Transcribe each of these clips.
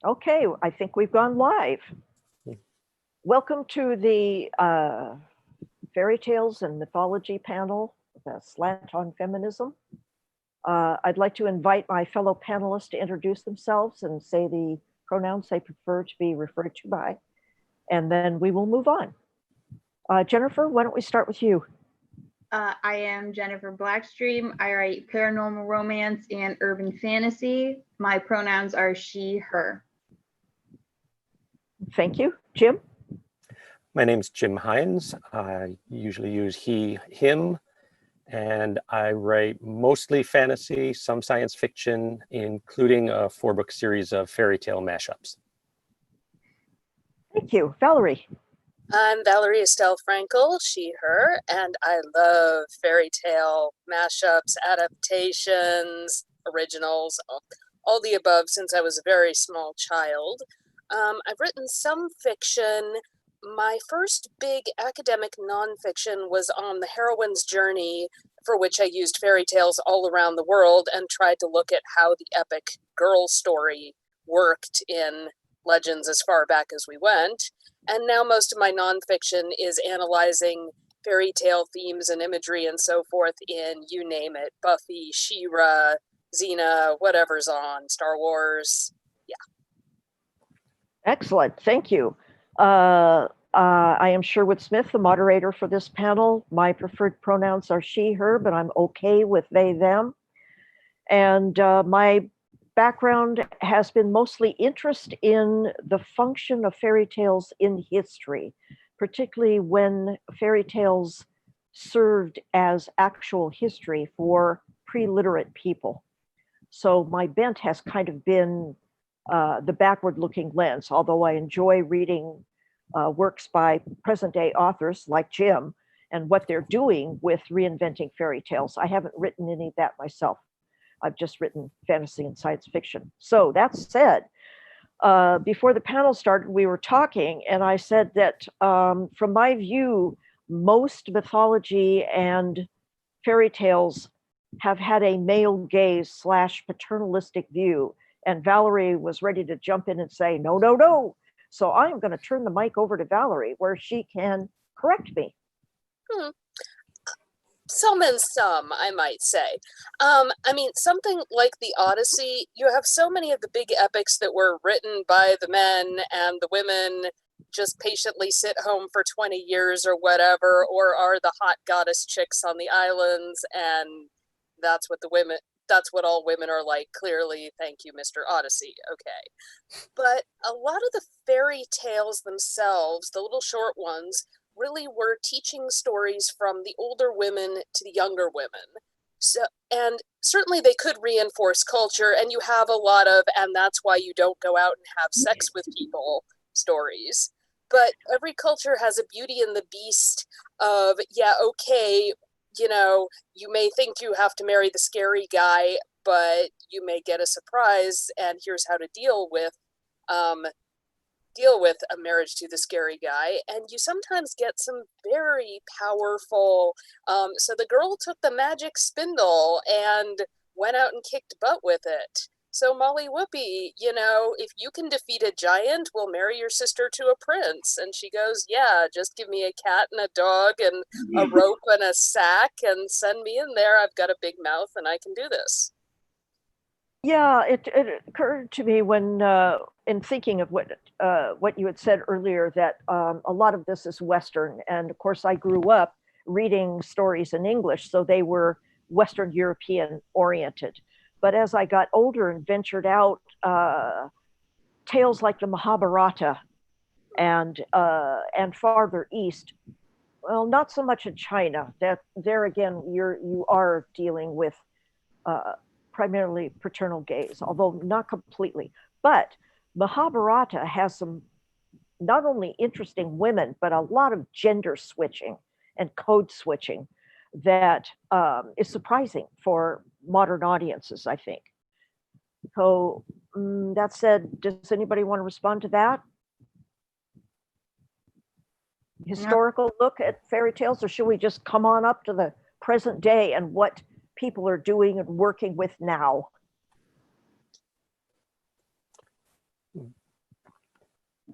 Okay, I think we've gone live. Welcome to the Fairy Tales and Mythology panel, the Slant on Feminism. I'd like to invite my fellow panelists to introduce themselves and say the pronouns they prefer to be referred to by, and then we will move on. Jennifer, why don't we start with you? I am Jennifer Blackstream. I write paranormal romance and urban fantasy. My pronouns are she, her. Thank you. Jim? My name's Jim Hines. I usually use he, him, and I write mostly fantasy, some science fiction, including a 4-book series of fairy tale mashups. Thank you. Valerie? I'm Valerie Estelle Frankel, she, her, and I love fairy tale mashups, adaptations, originals, all the above since I was a very small child. I've written some fiction. My first big academic nonfiction was on the heroine's journey, for which I used fairy tales all around the world and tried to look at how the epic girl story worked in legends as far back as we went. And now most of my nonfiction is analyzing fairy tale themes and imagery and so forth in, you name it, Buffy, She-Ra, Xena, whatever's on, Star Wars, yeah. Excellent, thank you. I am Sherwood Smith, the moderator for this panel. My preferred pronouns are she, her, but I'm okay with they, them. And my background has been mostly interest in the function of fairy tales in history, particularly when fairy tales served as actual history for pre-literate people. So my bent has kind of been the backward-looking lens, although I enjoy reading works by present-day authors like Jim and what they're doing with reinventing fairy tales. I haven't written any of that myself. I've just written fantasy and science fiction. So that said, before the panel started, we were talking, and I said that from my view, most mythology and fairy tales have had a male gaze / paternalistic view. And Valerie was ready to jump in and say, no, no, no. So I'm going to turn the mic over to Valerie where she can correct me. Some and some, I might say. I mean, something like the Odyssey, you have so many of the big epics that were written by the men and the women just patiently sit home for 20 years or whatever, or are the hot goddess chicks on the islands, and that's what all women are like, clearly. Thank you, Mr. Odyssey. Okay. But a lot of the fairy tales themselves, the little short ones, really were teaching stories from the older women to the younger women. So, and certainly they could reinforce culture, and you have a lot of, and that's why you don't go out and have sex with people stories. But every culture has a Beauty and the Beast of, yeah, okay, you know, you may think you have to marry the scary guy, but you may get a surprise, and here's how to deal with a marriage to the scary guy. And you sometimes get some very powerful, so the girl took the magic spindle and went out and kicked butt with it. So Molly Whoopie, you know, if you can defeat a giant, we'll marry your sister to a prince. And she goes, yeah, just give me a cat and a dog and a rope and a sack and send me in there. I've got a big mouth and I can do this. Yeah, it occurred to me when, in thinking of what you had said earlier, that a lot of this is Western. And of course, I grew up reading stories in English, so they were Western European oriented. But as I got older and ventured out, tales like the Mahabharata and farther east, well, not so much in China. That there again, you are dealing with primarily paternal gaze, although not completely. But Mahabharata has some not only interesting women, but a lot of gender switching and code switching that is surprising for modern audiences, I think. So that said, does anybody want to respond to that? Historical look at fairy tales, or should we just come on up to the present day and what people are doing and working with now?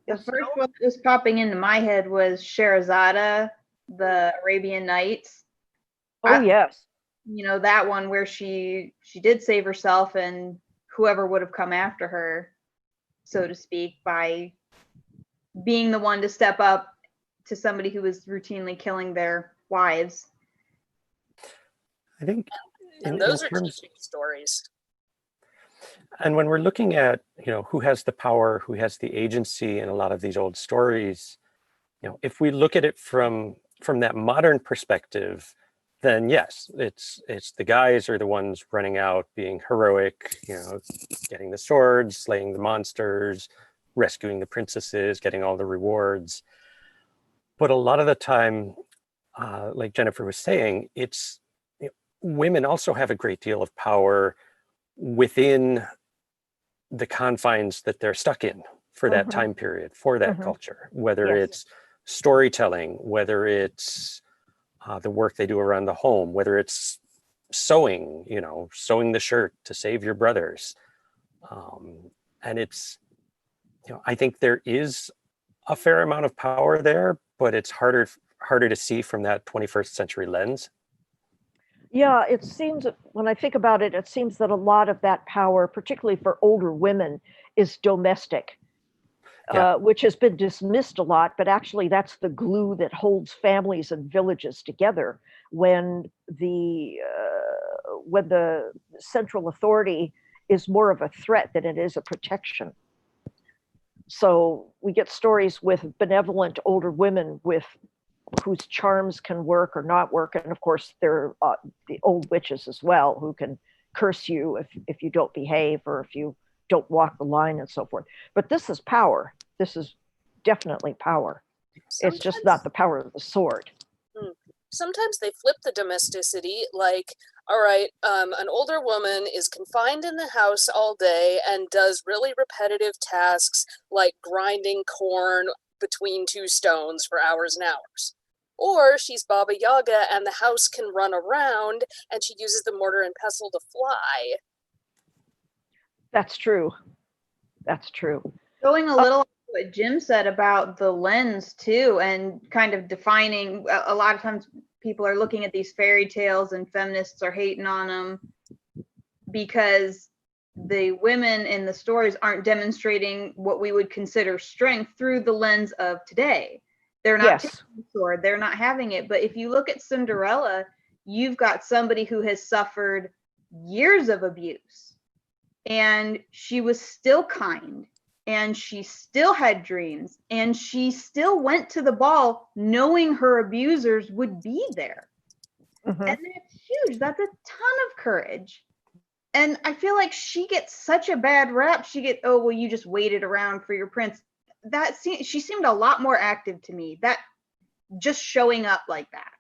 The first one that was popping into my head was Sherazada, the Arabian Nights. Oh, yes. You know, that one where she did save herself and whoever would have come after her, so to speak, by being the one to step up to somebody who was routinely killing their wives. I think And those are teaching stories. And when we're looking at, who has the power, who has the agency in a lot of these old stories, if we look at it from that modern perspective, then yes, it's the guys are the ones running out, being heroic, getting the swords, slaying the monsters, rescuing the princesses, getting all the rewards. But a lot of the time, like Jennifer was saying, it's women also have a great deal of power within the confines that they're stuck in for that time period, for that culture, whether it's storytelling, whether it's the work they do around the home, whether it's sewing, sewing the shirt to save your brothers. And it's, I think there is a fair amount of power there, but it's harder to see from that 21st century lens. Yeah, it seems, when I think about it, it seems that a lot of that power, particularly for older women, is domestic, which has been dismissed a lot, but actually that's the glue that holds families and villages together when the central authority is more of a threat than it is a protection. So we get stories with benevolent older women whose charms can work or not work. And of course, there are the old witches as well, who can curse you if you don't behave or if you don't walk the line and so forth. But this is power. This is definitely power. It's just not the power of the sword. Sometimes they flip the domesticity, like, all right, an older woman is confined in the house all day and does really repetitive tasks like grinding corn between two stones for hours and hours. Or she's Baba Yaga and the house can run around and she uses the mortar and pestle to fly. That's true. That's true. Going a little what Jim said about the lens too, and kind of defining, a lot of times people are looking at these fairy tales and feminists are hating on them because the women in the stories aren't demonstrating what we would consider strength through the lens of today. They're not taking the sword, they're not having it. But if you look at Cinderella, you've got somebody who has suffered years of abuse and she was still kind and she still had dreams and she still went to the ball knowing her abusers would be there. And that's huge. That's a ton of courage. And I feel like she gets such a bad rap. She gets, oh, well, you just waited around for your prince. She seemed a lot more active to me, that just showing up like that.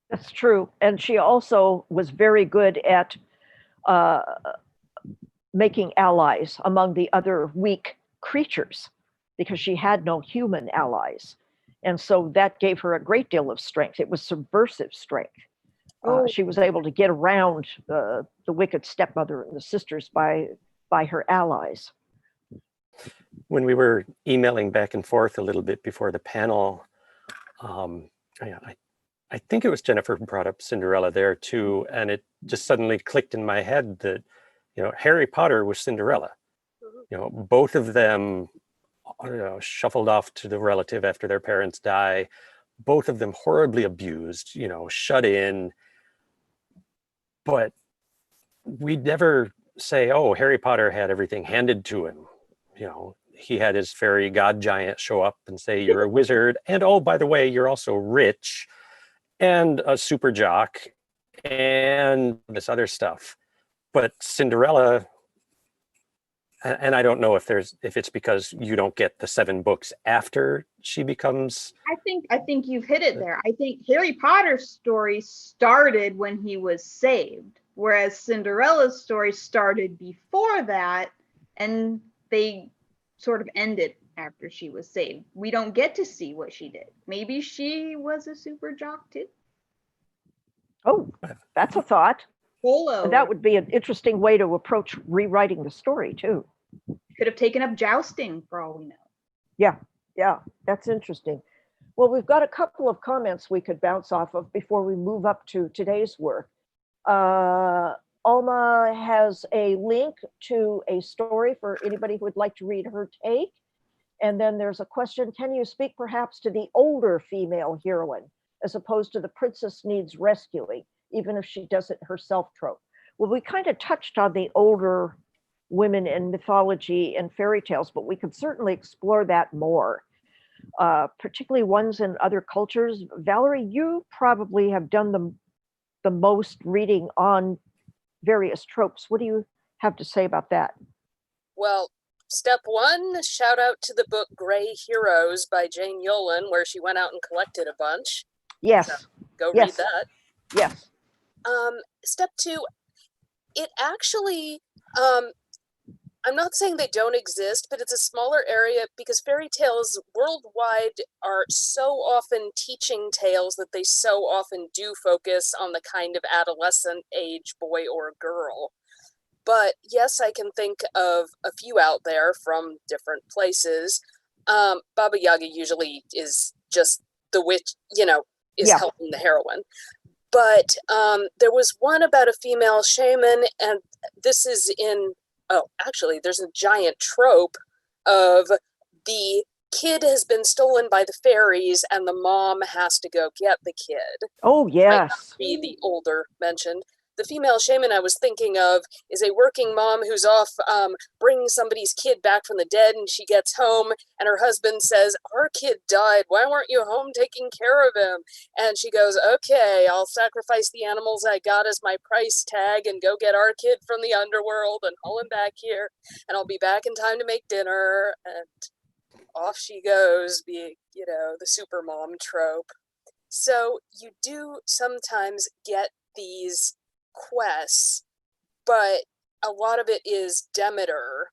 That's true. And she also was very good at making allies among the other weak creatures because she had no human allies. And so that gave her a great deal of strength. It was subversive strength. She was able to get around the wicked stepmother and the sisters by her allies. When we were emailing back and forth a little bit before the panel, I think it was Jennifer who brought up Cinderella there too, and it just suddenly clicked in my head that Harry Potter was Cinderella. Both of them shuffled off to the relative after their parents die. Both of them horribly abused, shut in. But we never say, oh, Harry Potter had everything handed to him. He had his fairy god giant show up and say, you're a wizard. And oh, by the way, you're also rich and a super jock and this other stuff. But Cinderella, and I don't know if it's because you don't get the 7 books after she becomes. I think you've hit it there. I think Harry Potter's story started when he was saved, whereas Cinderella's story started before that, and they sort of ended after she was saved. We don't get to see what she did. Maybe she was a super jock too. Oh, that's a thought. Polo. That would be an interesting way to approach rewriting the story too. Could have taken up jousting for all we know. Yeah, yeah, that's interesting. Well, we've got a couple of comments we could bounce off of before we move up to today's work. Uh, Alma has a link to a story for anybody who would like to read her take. And then there's a question, can you speak perhaps to the older female heroine as opposed to the princess needs rescuing, even if she does it herself trope? Well, we kind of touched on the older women in mythology and fairy tales, but we could certainly explore that more, particularly ones in other cultures. Valerie, you probably have done the most reading on various tropes. What do you have to say about that? Well, step one, shout out to the book Gray Heroes by Jane Yolen, where she went out and collected a bunch. Yes. So go Yes. read that. Yes. Step two, it actually, I'm not saying they don't exist, but it's a smaller area because fairy tales worldwide are so often teaching tales that they so often do focus on the kind of adolescent age boy or girl. But yes, I can think of a few out there from different places. Baba Yaga usually is just the witch, is Yeah. helping the heroine. But there was one about a female shaman, and this is actually, there's a giant trope of the kid has been stolen by the fairies and the mom has to go get the kid. Oh, Might yes. not be the older mentioned. The female shaman I was thinking of is a working mom who's off bringing somebody's kid back from the dead, and she gets home and her husband says, our kid died. Why weren't you home taking care of him? And she goes, okay, I'll sacrifice the animals I got as my price tag and go get our kid from the underworld and haul him back here, and I'll be back in time to make dinner. And off she goes, being, the super mom trope. So you do sometimes get these quests, but a lot of it is Demeter,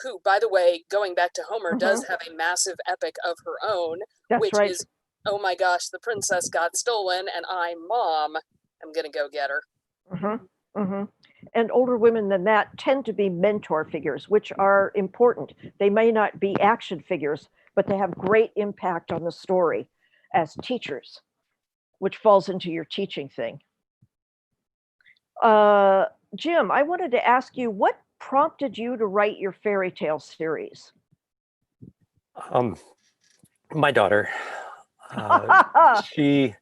who, by the way, going back to Homer, does have a massive epic of her own, That's which right. is, oh my gosh, the princess got stolen and Mom, I'm gonna go get her. Mm-hmm. Mm-hmm. And older women than that tend to be mentor figures, which are important. They may not be action figures, but they have great impact on the story as teachers, which falls into your teaching thing. Jim, I wanted to ask you, what prompted you to write your fairy tale series? My daughter, she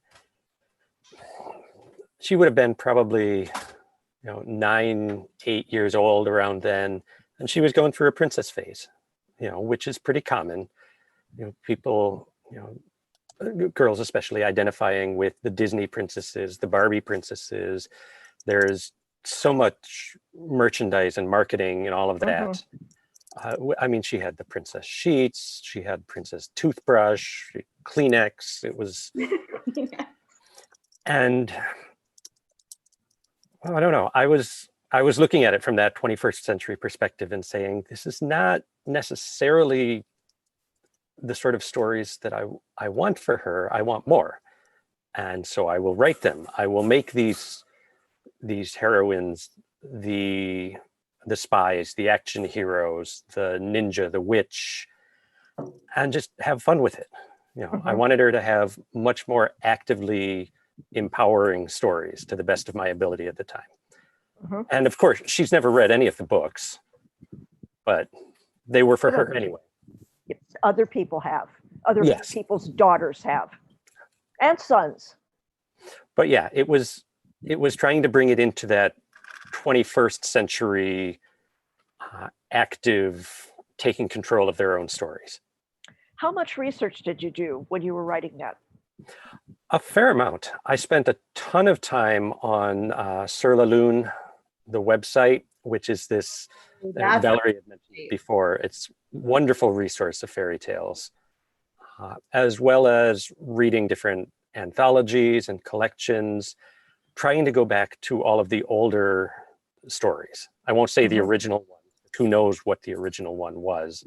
would have been probably 9, 8 years old around then, and she was going through a princess phase, which is pretty common. People, girls especially, identifying with the Disney princesses, the Barbie princesses. There's so much merchandise and marketing and all of that. She had the princess sheets, she had princess toothbrush, Kleenex. It was, and I don't know. I was looking at it from that 21st century perspective and saying, this is not necessarily the sort of stories that I want for her. I want more. And so I will write them. I will make these heroines, the spies, the action heroes, the ninja, the witch, and just have fun with it. I wanted her to have much more actively empowering stories to the best of my ability at the time. And of course, she's never read any of the books, but they were for her anyway. Yes, other people have. Other Yes. people's daughters have. And sons. But yeah, it was trying to bring it into that 21st century active, taking control of their own stories. How much research did you do when you were writing that? A fair amount. I spent a ton of time on Sur la Lune, the website, which is this, Valerie had mentioned before, it's wonderful resource of fairy tales, as well as reading different anthologies and collections, trying to go back to all of the older stories. I won't say the original one, who knows what the original one was,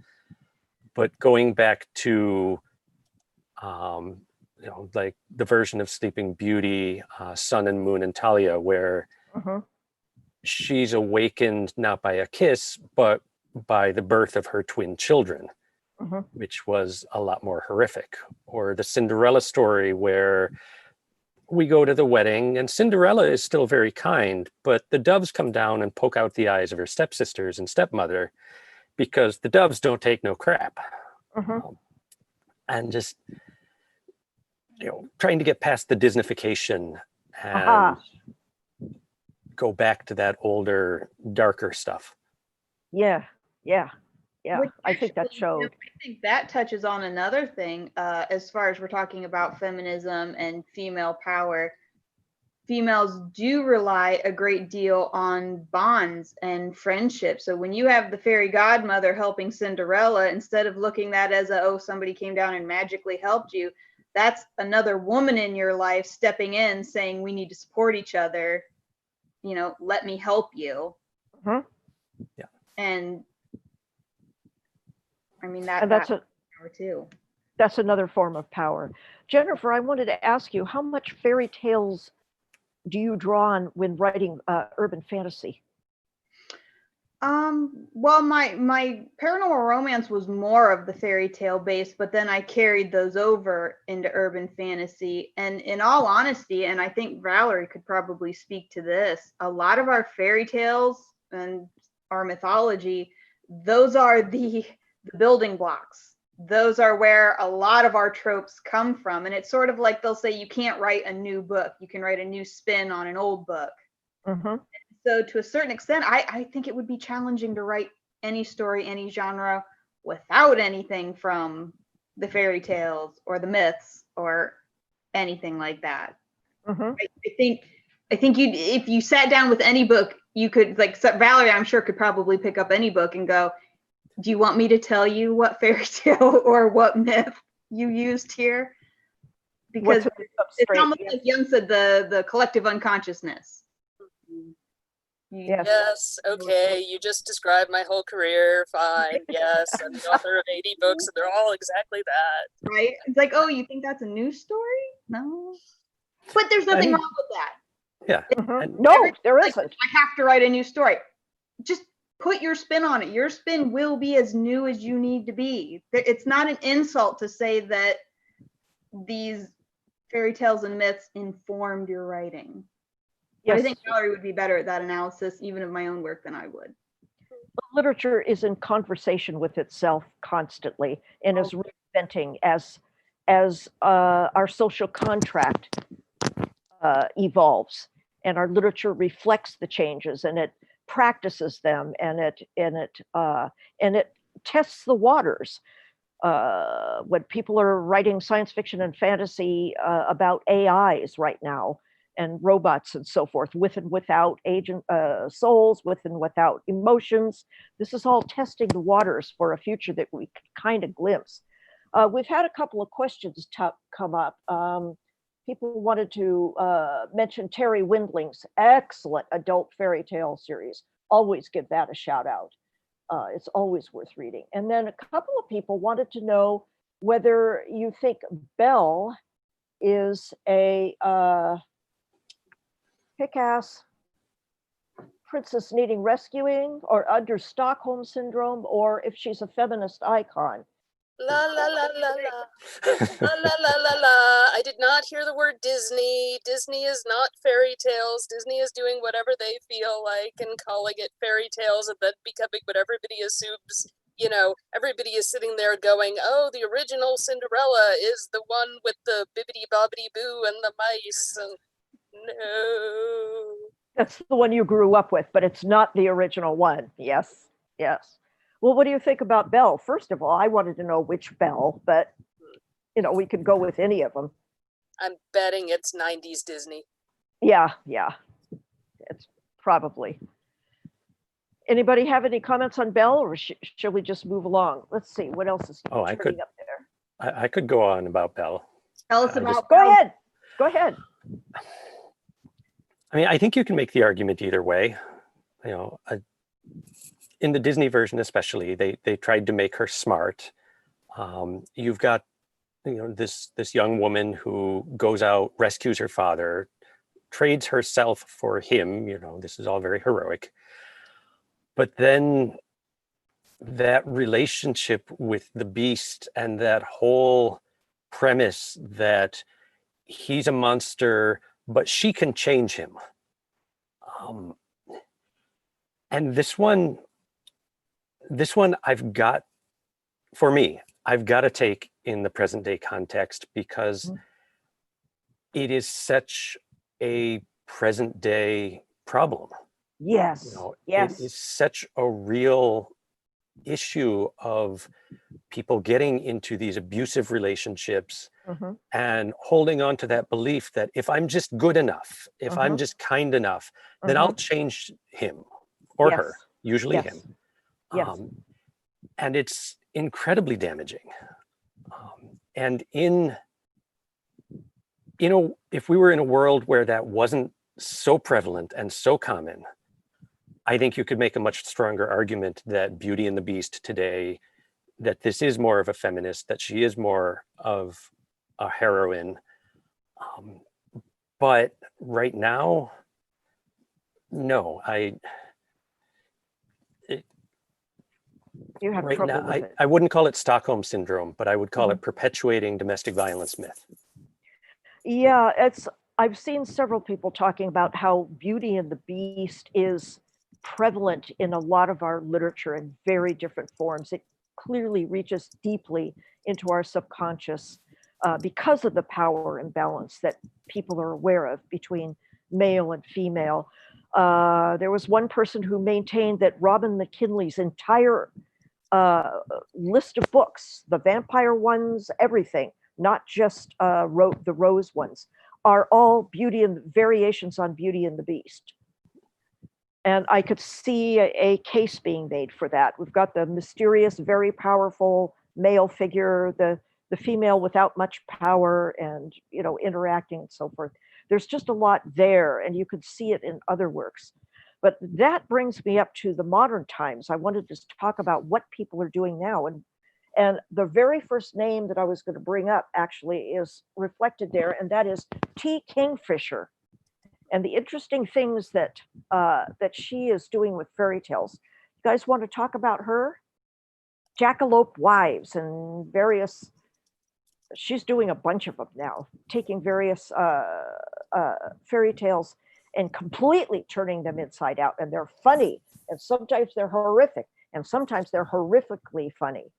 but going back to like the version of Sleeping Beauty, Sun and Moon and Talia, where she's awakened not by a kiss, but by the birth of her twin children. Mhm. which was a lot more horrific. Or the Cinderella story, where we go to the wedding and Cinderella is still very kind, but the doves come down and poke out the eyes of her stepsisters and stepmother because the doves don't take no crap. Mhm. And just, trying to get past the Disneyfication and Aha. go back to that older, darker stuff. Yeah. Yeah. Yeah. Which I think that actually, you know, showed. I think that touches on another thing, as far as we're talking about feminism and female power. Females do rely a great deal on bonds and friendship. So when you have the fairy godmother helping Cinderella, instead of looking at that as a, oh, somebody came down and magically helped you, that's another woman in your life stepping in saying, we need to support each other. Let me help you. Mhm. Yeah. And I mean, And that's that's power too. that's another form of power. Jennifer, I wanted to ask you, how much fairy tales do you draw on when writing urban fantasy? Well, my paranormal romance was more of the fairy tale base, but then I carried those over into urban fantasy. And in all honesty, and I think Valerie could probably speak to this, a lot of our fairy tales and our mythology, those are the building blocks. Those are where a lot of our tropes come from. And it's sort of like they'll say you can't write a new book, you can write a new spin on an old book. Mm-hmm. So to a certain extent, I think it would be challenging to write any story, any genre without anything from the fairy tales or the myths or anything like that. Mm-hmm. I think you, if you sat down with any book, you could, like, so Valerie, I'm sure, could probably pick up any book and go, do you want me to tell you what fairy tale or what myth you used here? Because it's almost like Jung said, the collective unconsciousness. Yes. Yes, okay, you just described my whole career, fine, yes, I'm the author of 80 books and they're all exactly that. Right? It's like, oh, you think that's a news story? No. But there's nothing wrong with that. Yeah. Mm-hmm. No, there isn't. I have to write a new story. Just put your spin on it. Your spin will be as new as you need to be. It's not an insult to say that these fairy tales and myths informed your writing. But Yes. I think Valerie would be better at that analysis, even of my own work, than I would. Literature is in conversation with itself constantly and is reinventing as our social contract evolves, and our literature reflects the changes, and it practices them, and it tests the waters. When people are writing science fiction and fantasy about AIs right now and robots and so forth, with and without agent souls, with and without emotions, this is all testing the waters for a future that we kind of glimpse. We've had a couple of questions come up. People wanted to mention Terry Windling's excellent adult fairy tale series. Always give that a shout out. It's always worth reading. And then a couple of people wanted to know whether you think Belle is a kick-ass princess needing rescuing or under Stockholm syndrome, or if she's a feminist icon. La la la la la. La la la la la. I did not hear the word Disney. Disney is not fairy tales. Disney is doing whatever they feel like and calling it fairy tales and then becoming what everybody assumes. Everybody is sitting there going, oh, the original Cinderella is the one with the bibbidi bobbidi boo and the mice. And no. That's the one you grew up with, but it's not the original one. Yes, yes. Well, what do you think about Belle? First of all, I wanted to know which Belle, but we could go with any of them. I'm betting it's 90s Disney. Yeah. It's probably. Anybody have any comments on Belle, or shall we just move along? Let's see, what else is I could. up there? I could go on about Belle. Tell us about. Go ahead. Go ahead. I mean, I think you can make the argument either way. In the Disney version especially, they tried to make her smart. You've got this young woman who goes out, rescues her father, trades herself for him. This is all very heroic. But then that relationship with the beast and that whole premise that he's a monster, but she can change him. And this one I've got, for me, I've got to take in the present day context because it is such a present day problem. Yes. You know, Yes. it is such a real issue of people getting into these abusive relationships Mhm. and holding on to that belief that if I'm just good enough, if I'm just kind enough, then I'll change him or her, usually Yes. him. Yes. And it's incredibly damaging. And in, you know, if we were in a world where that wasn't so prevalent and so common, I think you could make a much stronger argument that Beauty and the Beast today, that this is more of a feminist, that she is more of a heroine. But right now, no, You have right trouble now, with it. I wouldn't call it Stockholm syndrome, but I would call it perpetuating domestic violence myth. Yeah, I've seen several people talking about how Beauty and the Beast is prevalent in a lot of our literature in very different forms. It clearly reaches deeply into our subconscious because of the power imbalance that people are aware of between male and female. There was one person who maintained that Robin McKinley's entire list of books, the vampire ones, everything, not just wrote the Rose ones, are all Beauty and variations on Beauty and the Beast. And I could see a case being made for that. We've got the mysterious, very powerful male figure, the female without much power, and interacting and so forth. There's just a lot there, and you could see it in other works. But that brings me up to the modern times. I wanted to talk about what people are doing now, and the very first name that I was going to bring up actually is reflected there, and that is T. Kingfisher. And the interesting things that she is doing with fairy tales. You guys want to talk about her? Jackalope Wives and various. She's doing a bunch of them now, taking various fairy tales and completely turning them inside out. And they're funny, and sometimes they're horrific, and sometimes they're horrifically funny.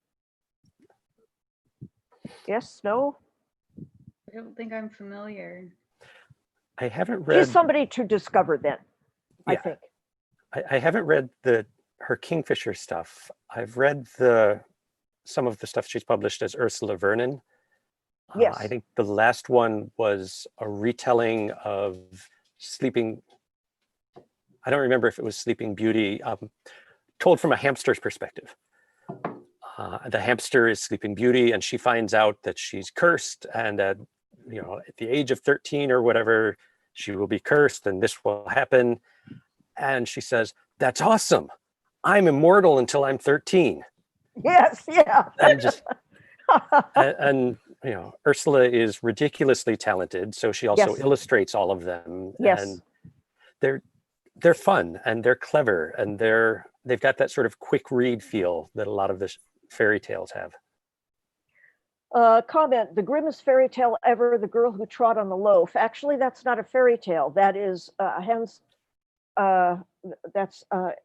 Yes, no? I don't think I'm familiar. I haven't read. She's somebody to discover then, I think. I haven't read her Kingfisher stuff. I've read some of the stuff she's published as Ursula Vernon. Yes. I think the last one was a retelling of Sleeping. I don't remember if it was Sleeping Beauty, told from a hamster's perspective. The hamster is Sleeping Beauty, and she finds out that she's cursed, and at the age of 13 or whatever, she will be cursed, and this will happen. And she says, "That's awesome! I'm immortal until I'm 13." Yes, yeah. And just and Ursula is ridiculously talented, so she also illustrates all of them. Yes. And they're fun and they're clever, and they've got that sort of quick read feel that a lot of the fairy tales have. Comment: the grimmest fairy tale ever, The Girl Who Trod on the Loaf. Actually, that's not a fairy tale. That is Hans. That's that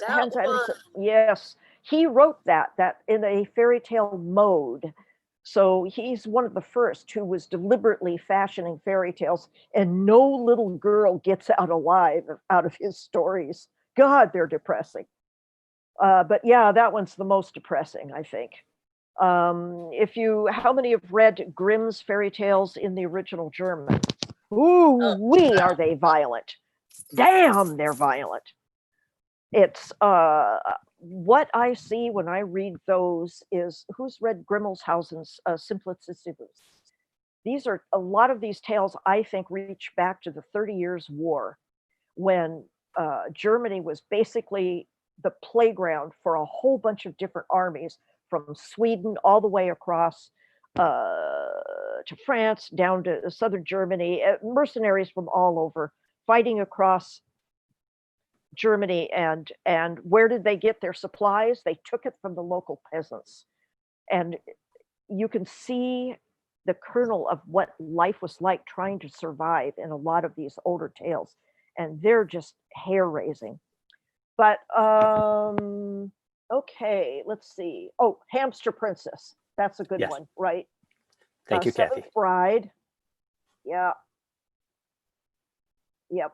Hans one. Andersen. Yes, he wrote that in a fairy tale mode. So he's one of the first who was deliberately fashioning fairy tales, and no little girl gets out alive out of his stories. God, they're depressing. But yeah, that one's the most depressing, I think. How many have read Grimm's fairy tales in the original German? Ooh, are they violent? Damn, they're violent. It's what I see when I read those is, who's read Grimmelshausen's Simplicissimus? These are a lot of these tales, I think, reach back to the 30 Years' War, when Germany was basically the playground for a whole bunch of different armies, from Sweden all the way across to France, down to southern Germany, mercenaries from all over, fighting across Germany, and where did they get their supplies? They took it from the local peasants, and you can see the kernel of what life was like trying to survive in a lot of these older tales, and they're just hair raising. But okay, let's see. Oh, Hamster Princess. That's a good Yes. one, right? Thank you, Seventh Kathy. Bride. Yeah. Yep.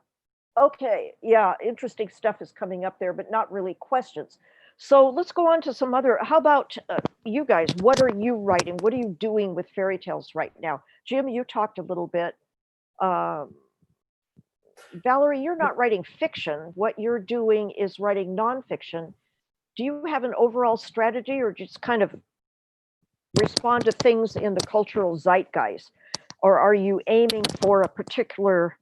Okay. Yeah. Interesting stuff is coming up there, but not really questions. So let's go on to some other. How about you guys? What are you writing? What are you doing with fairy tales right now? Jim, you talked a little bit. Valerie, you're not writing fiction. What you're doing is writing nonfiction. Do you have an overall strategy, or just kind of respond to things in the cultural zeitgeist? Or are you aiming for a particular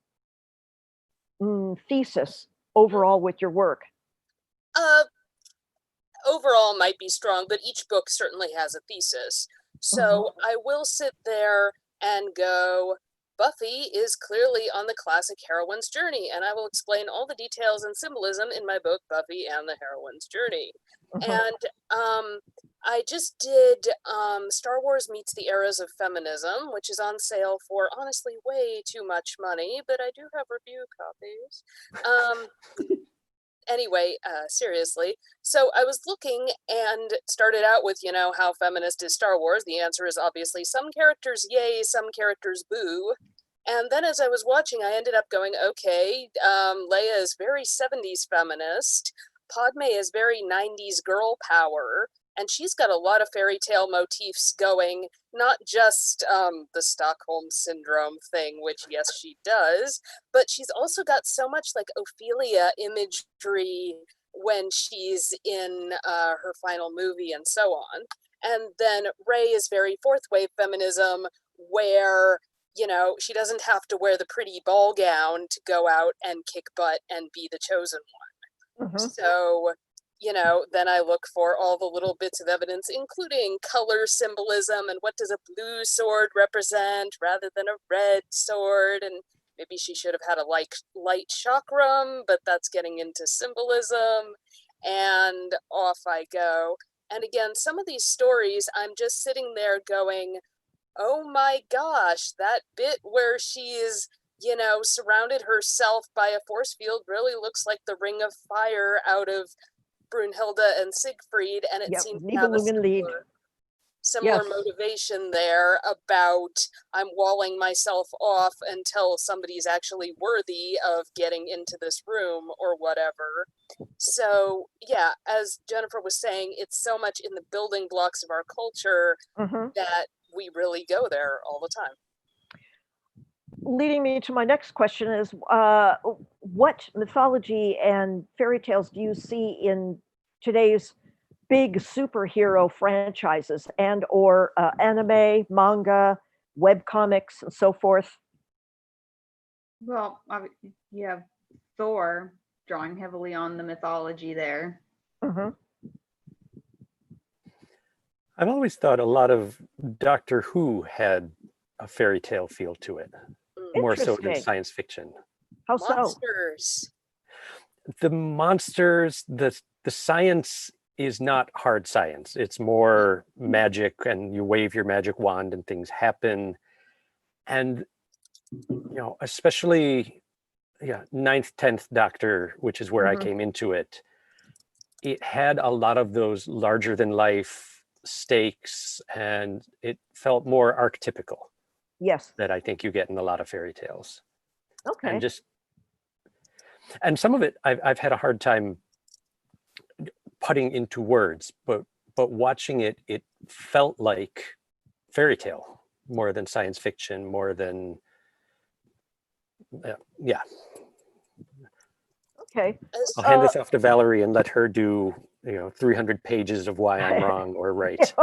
thesis overall with your work? Overall might be strong, but each book certainly has a thesis. So I will sit there and go, Buffy is clearly on the classic heroine's journey, and I will explain all the details and symbolism in my book, Buffy and the Heroine's Journey. And I just did Star Wars Meets the Eras of Feminism, which is on sale for honestly way too much money, but I do have review copies. Anyway, seriously. So I was looking and started out with, how feminist is Star Wars? The answer is obviously some characters yay, some characters boo. And then as I was watching, I ended up going, okay, Leia is very 70s feminist. Padme is very 90s girl power. And she's got a lot of fairy tale motifs going, not just the Stockholm Syndrome thing, which, yes, she does, but she's also got so much like Ophelia imagery when she's in her final movie and so on. And then Rey is very fourth wave feminism, where, she doesn't have to wear the pretty ball gown to go out and kick butt and be the chosen one. So, then I look for all the little bits of evidence, including color symbolism and what does a blue sword represent rather than a red sword. And maybe she should have had a light chakram, but that's getting into symbolism. And off I go. And again, some of these stories, I'm just sitting there going, oh my gosh, that bit where she's, surrounded herself by a force field really looks like the Ring of Fire out of Brunhilde and Siegfried, and it seems to have a similar motivation there about I'm walling myself off until somebody's actually worthy of getting into this room or whatever. So yeah, as Jennifer was saying, it's so much in the building blocks of our culture that we really go there all the time. Leading me to my next question is, what mythology and fairy tales do you see in today's big superhero franchises and or anime, manga, web comics, and so forth? Well, you have Thor drawing heavily on the mythology there. I've always thought a lot of Doctor Who had a fairy tale feel to it, more so than science fiction. How so? Monsters. The monsters, the science is not hard science. It's more magic, and you wave your magic wand and things happen. And, especially, 9th, 10th Doctor, which is where I came into it, it had a lot of those larger than life stakes, and it felt more archetypical. Yes. That I think you get in a lot of fairy tales. Okay. And some of it I've had a hard time putting into words, but watching it felt like fairy tale more than science fiction, more than yeah. Okay. I'll hand this off to Valerie and let her do 300 pages of why I'm wrong or right.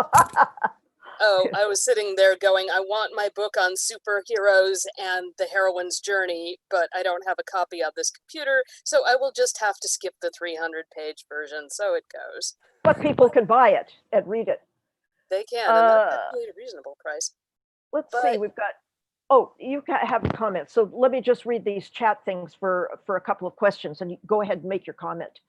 Oh, I was sitting there going, I want my book on superheroes and the heroine's journey, but I don't have a copy on this computer, so I will just have to skip the 300-page version. So it goes. But people can buy it and read it. They can, and that's actually a reasonable price. Let's see, we've got Oh, you have a comment. So let me just read these chat things for a couple of questions, and you go ahead and make your comment.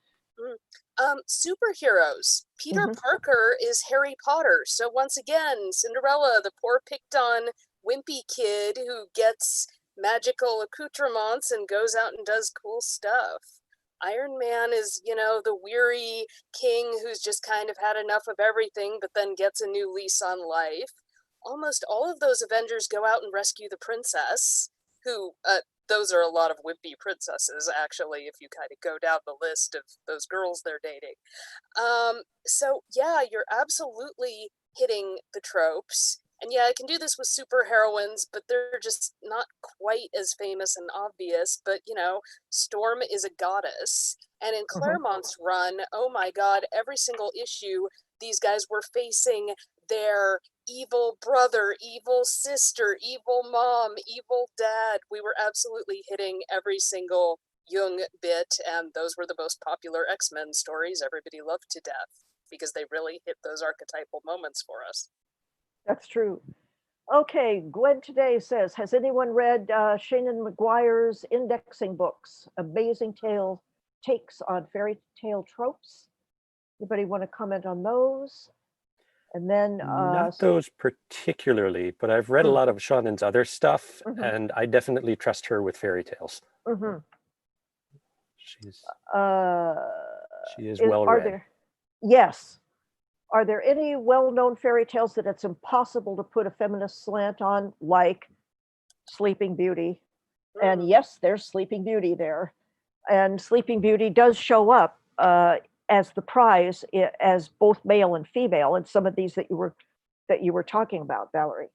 Superheroes. Peter Mhm. Parker is Harry Potter. So once again, Cinderella, the poor picked on wimpy kid who gets magical accoutrements and goes out and does cool stuff. Iron Man is, the weary king who's just kind of had enough of everything, but then gets a new lease on life. Almost all of those Avengers go out and rescue the princess, who, those are a lot of wimpy princesses, actually, if you kind of go down the list of those girls they're dating. So yeah, you're absolutely hitting the tropes. And yeah, I can do this with superheroines, but they're just not quite as famous and obvious. But Storm is a goddess. And in Claremont's run, oh my god, every single issue, these guys were facing their evil brother, evil sister, evil mom, evil dad. We were absolutely hitting every single Jung bit, and those were the most popular X-Men stories everybody loved to death because they really hit those archetypal moments for us. That's true. Okay, Gwen today says, has anyone read Shannon McGuire's indexing books, Amazing Tale Takes on Fairy Tale Tropes? Anybody want to comment on those? And then Not those particularly, but I've read a lot of Shannon's other stuff, and I definitely trust her with fairy tales. She is well read. Yes. Are there any well-known fairy tales that it's impossible to put a feminist slant on, like Sleeping Beauty? And yes, there's Sleeping Beauty there. And Sleeping Beauty does show up as the prize as both male and female in some of these that you were talking about, Valerie.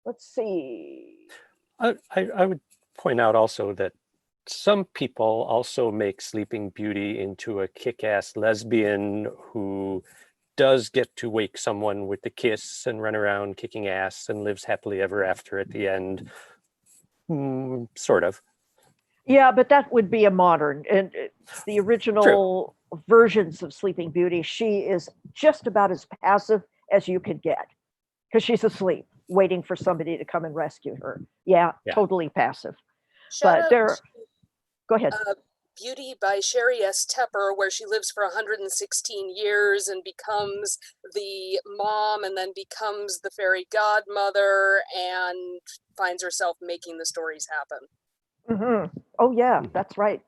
Let's see. I would point out also that some people also make Sleeping Beauty into a kick-ass lesbian who does get to wake someone with a kiss and run around kicking ass and lives happily ever after at the end. Sort of. Yeah, but that would be a modern. And the original versions of Sleeping Beauty, she is just about as passive as you could get because she's asleep, waiting for somebody to come and rescue her. Yeah. Totally passive. But there, go ahead. Beauty by Sherry S. Tepper, where she lives for 116 years and becomes the mom and then becomes the fairy godmother and finds herself making the stories happen. Oh, yeah, that's right.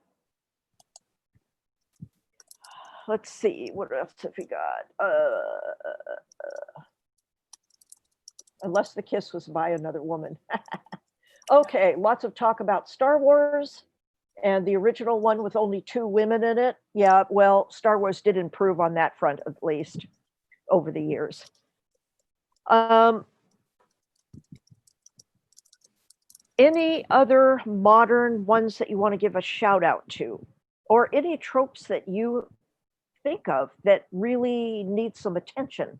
Let's see, what else have we got? Unless the kiss was by another woman. Okay, lots of talk about Star Wars. And the original one with only 2 women in it. Yeah, well, Star Wars did improve on that front, at least, over the years. Any other modern ones that you want to give a shout out to? Or any tropes that you think of that really need some attention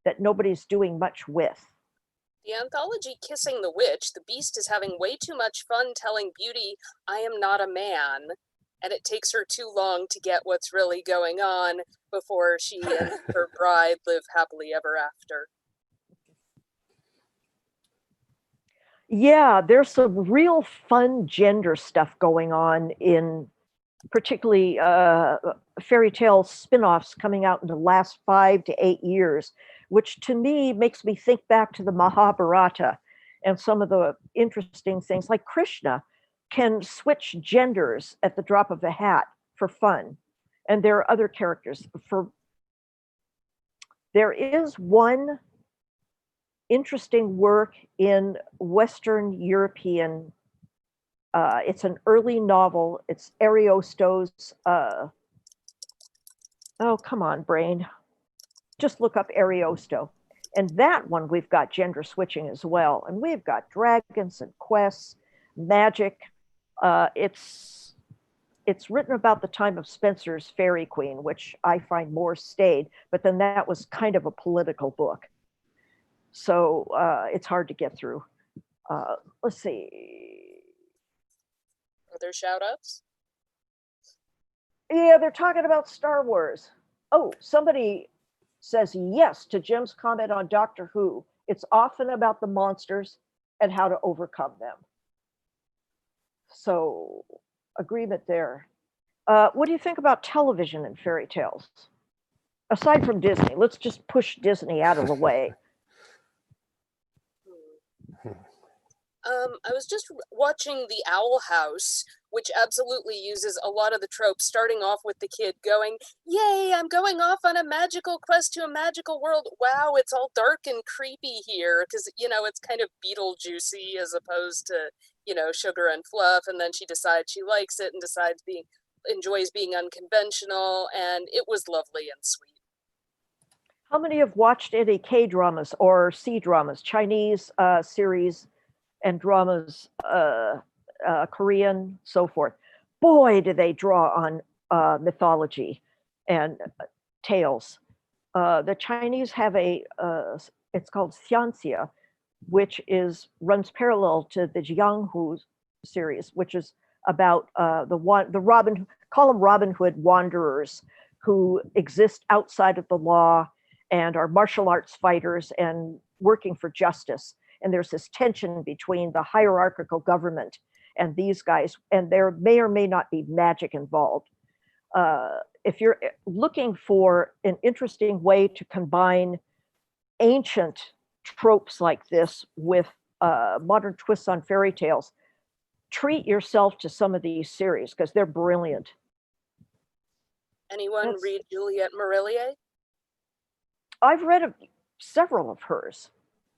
that nobody's doing much with? The anthology Kissing the Witch, the Beast is having way too much fun telling Beauty, I am not a man, and it takes her too long to get what's really going on before she and her bride live happily ever after. Yeah, there's some real fun gender stuff going on in particularly fairy tale spin-offs coming out in the last 5 to 8 years, which to me makes me think back to the Mahabharata and some of the interesting things like Krishna can switch genders at the drop of a hat for fun. And there are other characters. There is one interesting work in Western European. It's an early novel. It's Ariosto's. Oh, come on, brain. Just look up Ariosto. And that one, we've got gender switching as well. And we've got dragons and quests, magic. It's written about the time of Spenser's Fairy Queen, which I find more staid. But then that was kind of a political book. So it's hard to get through. Let's see. Are there shout outs? Yeah, they're talking about Star Wars. Oh, somebody says yes to Jim's comment on Doctor Who. It's often about the monsters and how to overcome them. So, agreement there. What do you think about television and fairy tales? Aside from Disney, let's just push Disney out of the way. I was just watching The Owl House, which absolutely uses a lot of the tropes, starting off with the kid going, "Yay, I'm going off on a magical quest to a magical world. Wow, it's all dark and creepy here," because, it's kind of Beetlejuicy as opposed to, sugar and fluff. And then she decides she likes it and enjoys being unconventional, and it was lovely and sweet. How many have watched any K dramas or C dramas, Chinese series and dramas, Korean, so forth? Boy, do they draw on mythology and tales. The Chinese have it's called Xianxia, which runs parallel to the Jianghu series, which is about call them Robin Hood wanderers who exist outside of the law and are martial arts fighters and working for justice. And there's this tension between the hierarchical government and these guys, and there may or may not be magic involved. If you're looking for an interesting way to combine ancient tropes like this with modern twists on fairy tales, treat yourself to some of these series because they're brilliant. Anyone read Juliette Marillier? I've read several of hers.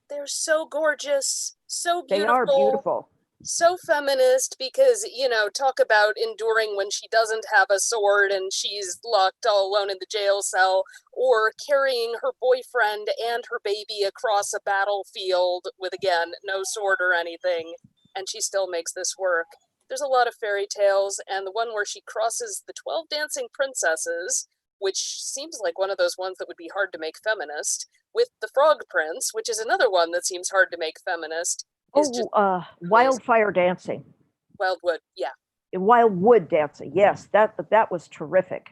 They're so gorgeous, so beautiful. They are beautiful. So feminist because, talk about enduring when she doesn't have a sword and she's locked all alone in the jail cell, or carrying her boyfriend and her baby across a battlefield with, again, no sword or anything, and she still makes this work. There's a lot of fairy tales, and the one where she crosses the 12 dancing princesses, which seems like one of those ones that would be hard to make feminist, with the Frog Prince, which is another one that seems hard to make feminist. Wildfire dancing. Wildwood, yeah. Wildwood dancing, yes, that was terrific.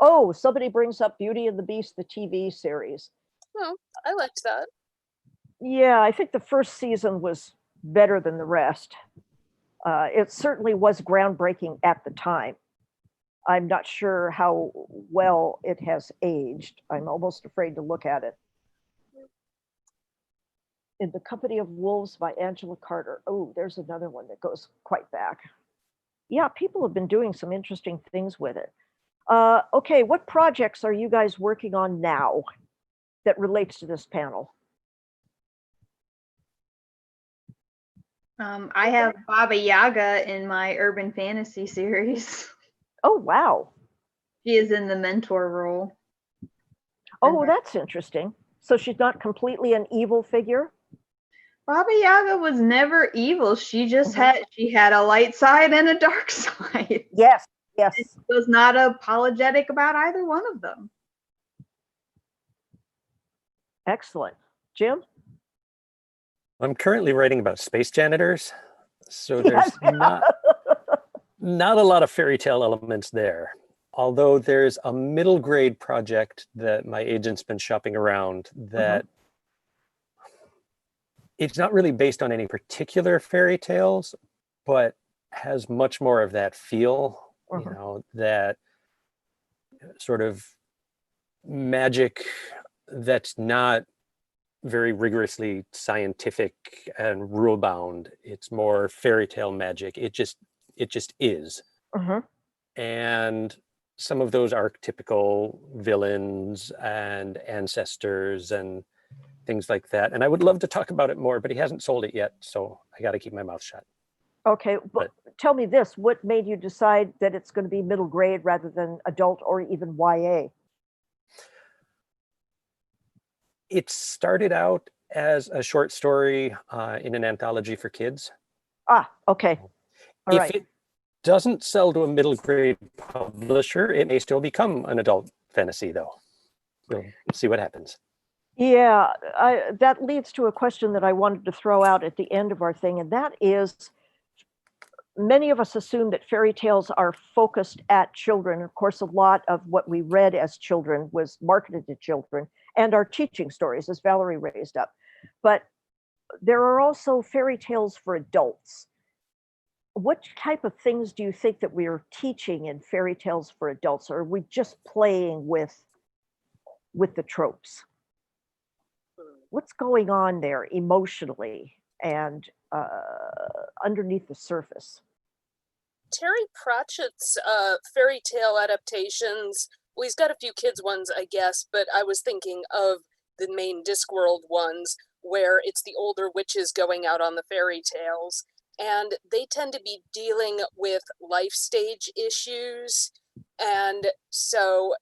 Oh, somebody brings up Beauty and the Beast, the TV series. Oh, I liked that. Yeah, I think the first season was better than the rest. It certainly was groundbreaking at the time. I'm not sure how well it has aged. I'm almost afraid to look at it. In the Company of Wolves by Angela Carter. Oh, there's another one that goes quite back. Yeah, people have been doing some interesting things with it. Okay, what projects are you guys working on now that relates to this panel? I have Baba Yaga in my urban fantasy series. Oh, wow. She is in the mentor role. Oh, that's interesting. So she's not completely an evil figure? Baba Yaga was never evil. She just had a light side and a dark side. Yes. She was not apologetic about either one of them. Excellent. Jim? I'm currently writing about space janitors, so there's not a lot of fairy tale elements there. Although there's a middle grade project that my agent's been shopping around that it's not really based on any particular fairy tales, but has much more of that feel, that sort of magic that's not very rigorously scientific and rule bound. It's more fairy tale magic. It just is. And some of those archetypical villains and ancestors and things like that. And I would love to talk about it more, but he hasn't sold it yet, so I got to keep my mouth shut. Okay, but tell me this, what made you decide that it's going to be middle grade rather than adult or even YA? It started out as a short story in an anthology for kids. Ah, okay. All right. If it doesn't sell to a middle grade publisher, it may still become an adult fantasy, though. We'll see what happens. Yeah, that leads to a question that I wanted to throw out at the end of our thing, and that is, many of us assume that fairy tales are focused at children. Of course, a lot of what we read as children was marketed to children, and our teaching stories, as Valerie raised up. But there are also fairy tales for adults. What type of things do you think that we are teaching in fairy tales for adults, or are we just playing with the tropes? What's going on there emotionally and underneath the surface? Terry Pratchett's fairy tale adaptations, well, he's got a few kids ones, I guess, but I was thinking of the main Discworld ones where it's the older witches going out on the fairy tales, and they tend to be dealing with life stage issues. And so,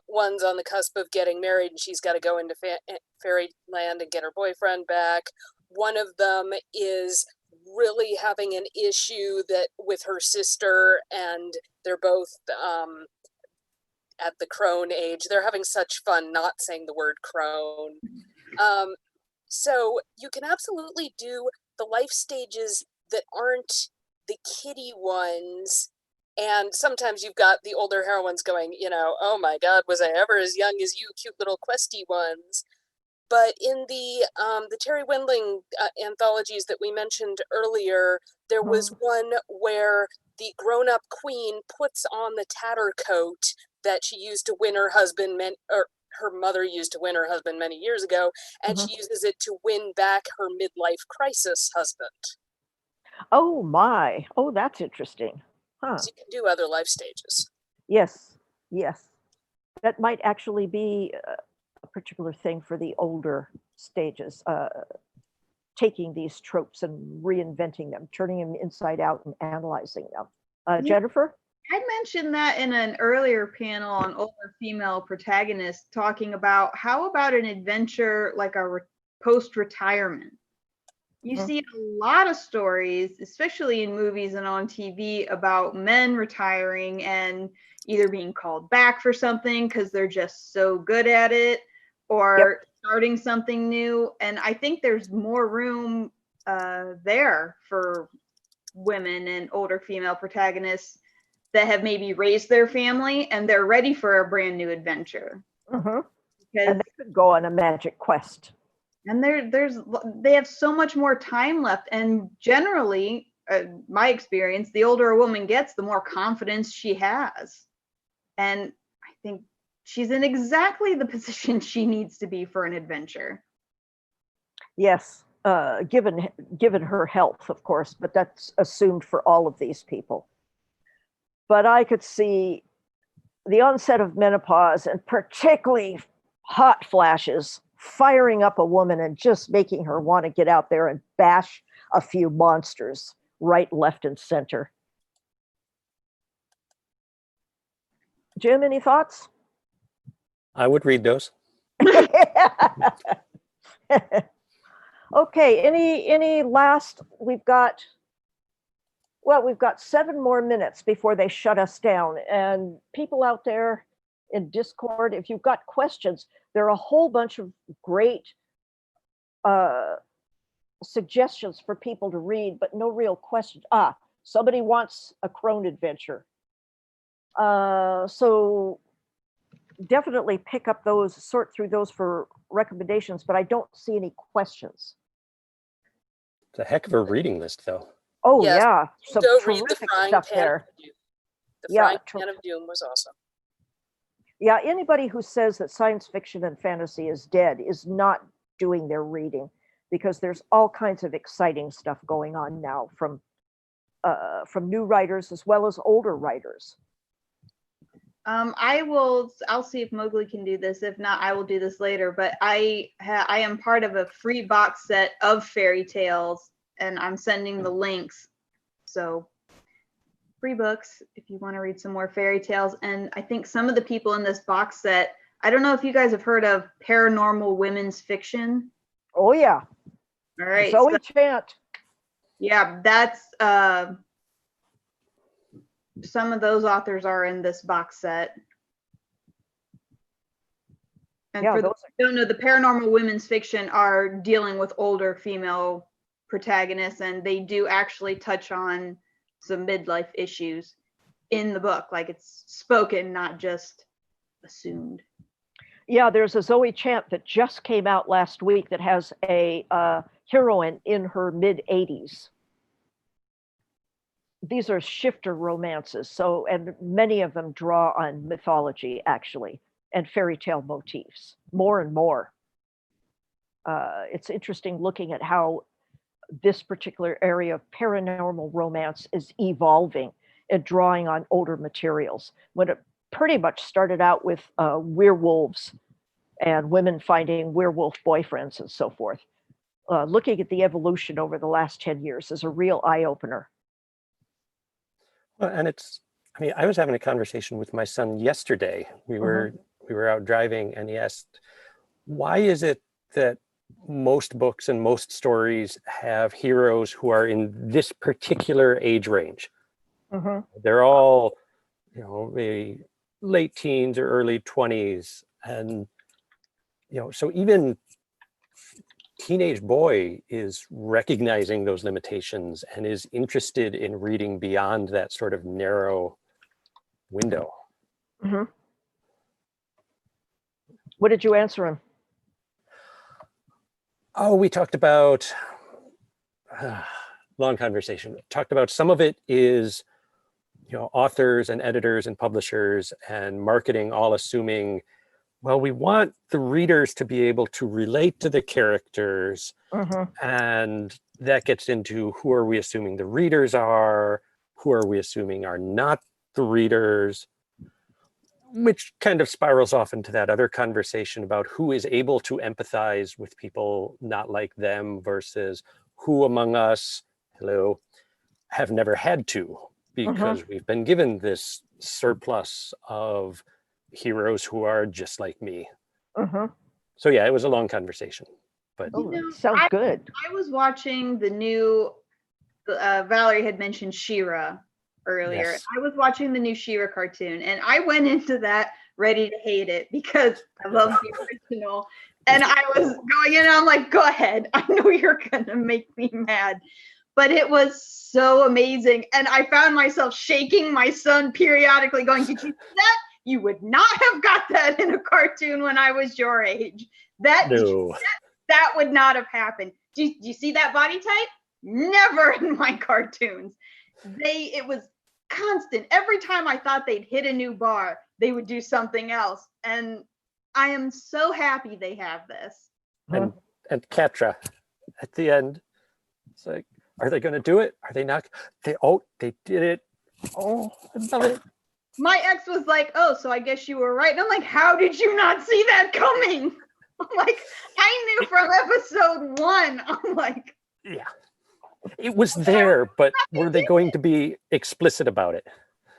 one's on the cusp of getting married and she's got to go into fairyland and get her boyfriend back. One of them is really having an issue that with her sister, and they're both at the crone age. They're having such fun not saying the word crone. So you can absolutely do the life stages that aren't the kiddie ones. And sometimes you've got the older heroines going, oh my God, was I ever as young as you, cute little questy ones? But in the Terry Wendling anthologies that we mentioned earlier, there was one where the grown-up queen puts on the tatter coat that she used to win her husband, or her mother used to win her husband many years ago, and she uses it to win back her midlife crisis husband. Oh my! Oh, that's interesting. Huh? So you can do other life stages. Yes, yes. That might actually be a particular thing for the older stages, taking these tropes and reinventing them, turning them inside out and analyzing them. Jennifer? I mentioned that in an earlier panel on older female protagonists, talking about how about an adventure like a post-retirement? You see a lot of stories, especially in movies and on TV, about men retiring and either being called back for something because they're just so good at it, or starting something new. And I think there's more room there for women and older female protagonists that have maybe raised their family and they're ready for a brand new adventure. And they could go on a magic quest. And they have so much more time left. And generally, my experience, the older a woman gets, the more confidence she has. And I think she's in exactly the position she needs to be for an adventure. Yes, given her health, of course, but that's assumed for all of these people. But I could see the onset of menopause, and particularly hot flashes, firing up a woman and just making her want to get out there and bash a few monsters right, left, and center. Jim, any thoughts? I would read those. Okay, any last, we've got 7 more minutes before they shut us down. And people out there in Discord, if you've got questions, there are a whole bunch of great suggestions for people to read, but no real questions. Somebody wants a crone adventure. So definitely pick up those, sort through those for recommendations, but I don't see any questions. It's a heck of a reading list, though. Oh, Yes, yeah. Some go read the terrific Frying stuff Pan there. of Doom. The Yeah, Frying Pan of Doom was awesome. Yeah, anybody who says that science fiction and fantasy is dead is not doing their reading, because there's all kinds of exciting stuff going on now from new writers as well as older writers. I'll see if Mowgli can do this. If not, I will do this later. But I am part of a free box set of fairy tales, and I'm sending the links. So free books if you want to read some more fairy tales. And I think some of the people in this box set, I don't know if you guys have heard of paranormal women's fiction. Oh yeah. All right. Zoe Chant. Yeah, that's some of those authors are in this box set. And Yeah, for those who don't know, the paranormal women's fiction are dealing with older female protagonists, and they do actually touch on some midlife issues in the book. Like, it's spoken, not just assumed. Yeah, there's a Zoe Champ that just came out last week that has a heroine in her mid 80s. These are shifter romances, so, and many of them draw on mythology actually and fairy tale motifs more and more. It's interesting looking at how this particular area of paranormal romance is evolving and drawing on older materials. When it pretty much started out with werewolves and women finding werewolf boyfriends and so forth. Looking at the evolution over the last 10 years is a real eye-opener. Well, and it's, I mean, I was having a conversation with my son yesterday. We were out driving, and he asked, why is it that most books and most stories have heroes who are in this particular age range? They're all, you know, maybe late teens or early 20s. And, you know, so even teenage boy is recognizing those limitations and is interested in reading beyond that sort of narrow window. What did you answer him? Oh, we talked about, long conversation. Talked about some of it is, you know, authors and editors and publishers and marketing all assuming, well, we want the readers to be able to relate to the characters. And that gets into who are we assuming the readers are, who are we assuming are not the readers, which kind of spirals off into that other conversation about who is able to empathize with people not like them versus who among us, hello, have never had to, because we've been given this surplus of heroes who are just like me. So yeah, it was a long conversation, but Sounds good. I was watching the new, Valerie had mentioned She-Ra earlier. Yes. I was watching the new She-Ra cartoon, and I went into that ready to hate it because I love the original. And I was going in and I'm like, go ahead. I know you're gonna make me mad. But it was so amazing. And I found myself shaking my son periodically going, did you see that? You would not have got that in a cartoon when I was your age. That would not have happened. Do you see that body type? Never in my cartoons. It was constant. Every time I thought they'd hit a new bar, they would do something else. And I am so happy they have this. And Catra at the end, it's like, are they going to do it? Are they not? They did it. Oh, I love it. My ex was like, oh, so I guess you were right. And I'm like, how did you not see that coming? I'm like, I knew from episode 1. I'm like, yeah, it was there, but were they going to be explicit about it?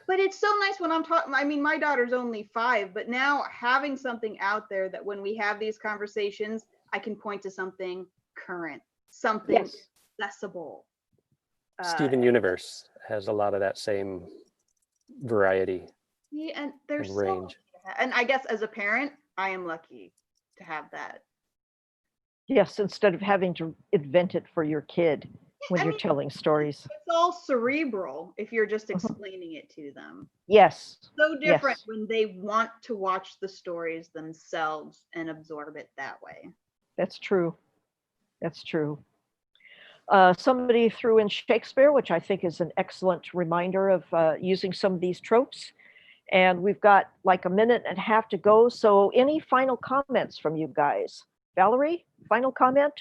But it's so nice when I'm talking. I mean, my daughter's only 5, but now having something out there that when we have these conversations, I can point to something current, something accessible. Steven Universe has a lot of that same variety. Yeah, and there's range. And I guess as a parent, I am lucky to have that. Yes, instead of having to invent it for your kid when you're telling stories. It's all cerebral if you're just explaining it to them. Yes. So different when they want to watch the stories themselves and absorb it that way. That's true. That's true. Somebody threw in Shakespeare, which I think is an excellent reminder of using some of these tropes. And we've got like a minute and a half to go. So any final comments from you guys? Valerie, final comment?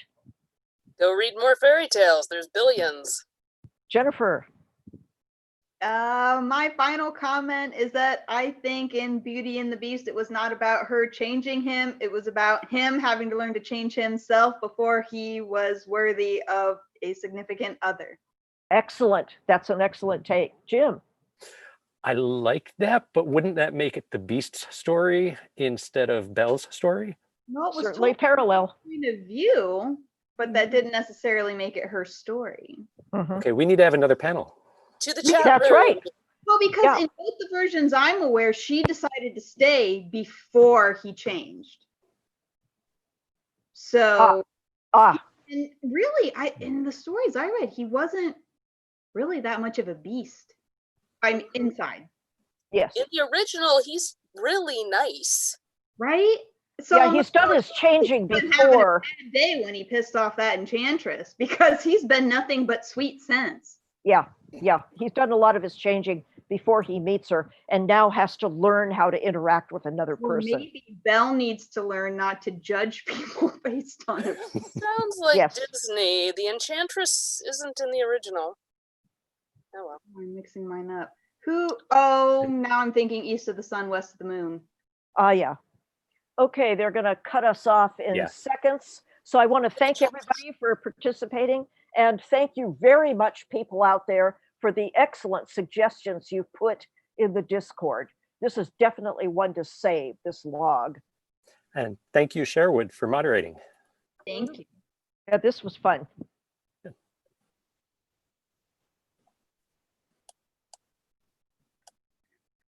Go read more fairy tales. There's billions. Jennifer? My final comment is that I think in Beauty and the Beast, it was not about her changing him. It was about him having to learn to change himself before he was worthy of a significant other. Excellent. That's an excellent take. Jim? I like that, but wouldn't that make it the Beast's story instead of Belle's story? No, it was Certainly parallel. point of view, but that didn't necessarily make it her story. Okay, we need to have another panel. To the chat That's room. right. Well, because in both the versions I'm aware, she decided to stay before he changed. So, and really, in the stories I read, he wasn't really that much of a beast. I'm inside. Yes. In the original, he's really nice. Right? Yeah, he's done his changing He's been having a before. bad day when he pissed off that enchantress because he's been nothing but sweet sense. Yeah, he's done a lot of his changing before he meets her, and now has to learn how to interact with another Well, person. maybe Belle needs to learn not to judge people based on it. Sounds like Yes. Disney. The Enchantress isn't in the original. Oh well. I'm mixing mine up. Oh, now I'm thinking East of the Sun, West of the Moon. Yeah. Okay, they're going to cut us off in Yeah. seconds. So I want to thank everybody for participating, and thank you very much, people out there, for the excellent suggestions you've put in the Discord. This is definitely one to save, this log. And thank you, Sherwood, for moderating. Thank you. Yeah, this was fun.